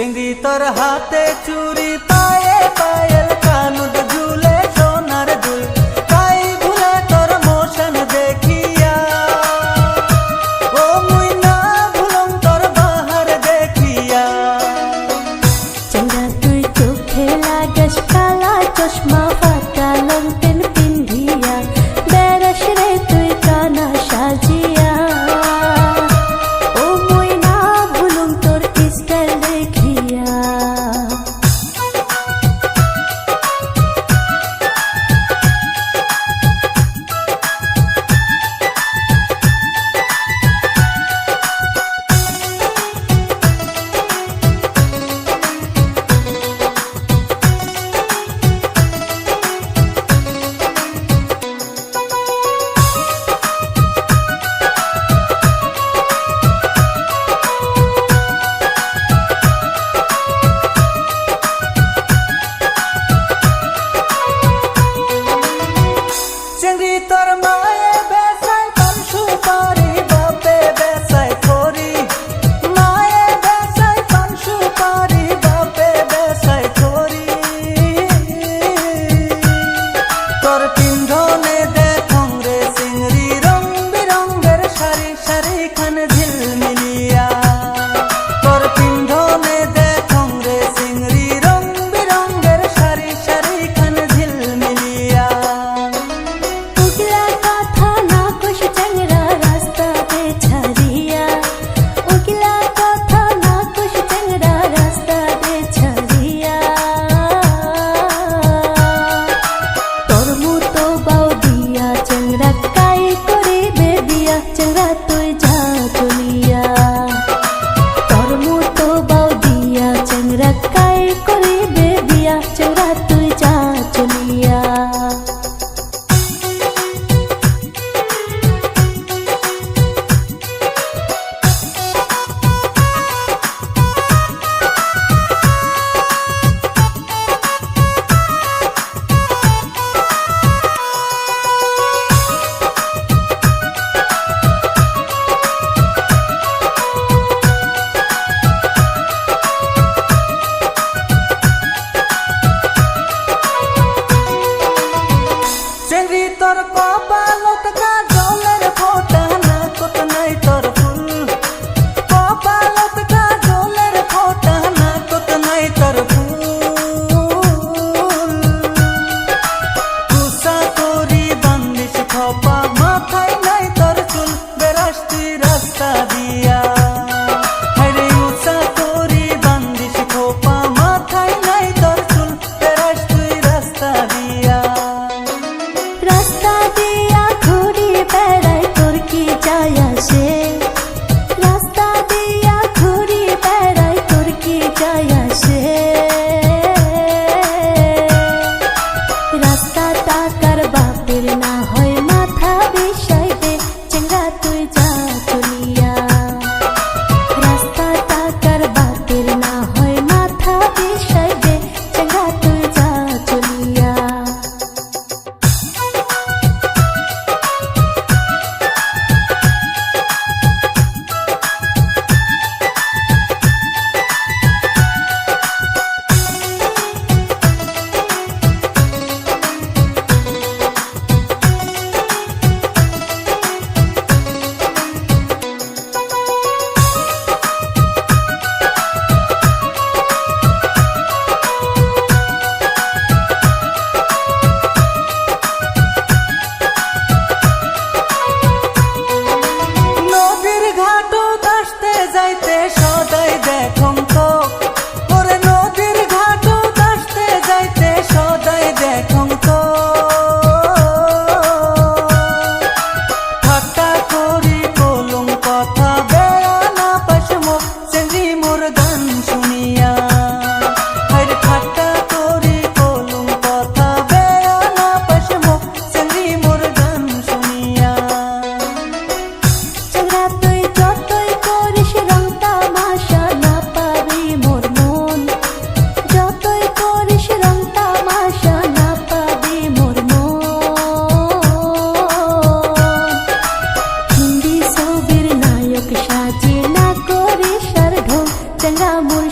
চিংড়ি তোর হাতে চুরি পায়ে পায়েল কানুদ ঝুলে সোনার দুল তাই ভুলে তোর মোশন দেখিয়া ও মুই না ভুলং তোর বাহার দেখিয়া। চিংড়া তুই চোখে লাগাস কালা চশমা ফাটা লঙ্কেন পিন্ধিয়া বেড়াস রে তুই কানা সাজিয়া ও মুই না ভুলং তোর স্টাইল দেখিয়া। চিংড়ি তোর মায়ে বেসায় পান সুপারি বাপে বেসায় খড়ি মায়ে বেসায় পান সুপারি বাপে বেসায় খড়ি তোর পিন্ধনে দেখং রে চিংড়ি রং বিরঙ্গের শাড়ি শাড়ি খান ঝিলমিলিয়া তোর পিন্ধনে দেখং রে চিংড়ি রং বিরঙ্গের শাড়ি শাড়ি খান ঝিলমিলিয়া। উগলা কথা না কইস চিংড়া রাস্তা দে ছাড়িয়া উগলা কথা না কইস চিংড়া রাস্তা দে ছাড়িয়া তোর মতো বাউ দিয়া চিংড়া কাই করিবে বিয়া চিংড়া তুই যা চলিয়া তোর মতো বাউ দিয়া চিংড়া কাই করিবে বিয়া চিংড়া তুই যা চলিয়া। চিংড়ি তোর কপালত কাজলের ফোঁটা না কত নাই তোর ফুল কপালত কাজলের ফোঁটা না কত নাই তোর ফুল কুসা করি বান্দিস খপা মাথায় নাই তোর চুল বেরাস তুই রাস্তা দিয়া হায়রে উষা করি বান্দিস খোপা মাথায় নাই তোর চুল বেরাস তুই রাস্তা দিয়া। রাস্তা দিয়া ঘুরি বেড়াই তোর কি যায় আসে রাস্তা দিয়া ঘুরি বেড়াই তোর কি যায় আসে রাস্তা টাকার বাপের না হয় মাথা বিষাইবে চিংড়া তুই যা চলিয়া রাস্তা টাকার বাপের না হয় মাথা বিষাইবে চিংড়া তুই যা চলিয়া। নদীর ঘাটত আসতে যাইতে সদাই দেখং তো ওরে নদীর ঘাটত আসতে যাইতে সদাই দেখং তো ঠাট্টা করি কলম কথা বেড়া না পাস মুখ চিংড়ি মোর গান শুনিয়া হায়রে ঠাট্টা করি কলম কথা বেড়া না পাস মুখ চিংড়ি মোর গান শুনিয়া। চিংড়া তুই যতই করিস রং তামাশা না পাবি মোর মন যতই করিস রং তামাশা না পাবি মোর মন হিন্দি ছবির নায়ক সাজি না করিস আর ঢোল চিংড়া মোর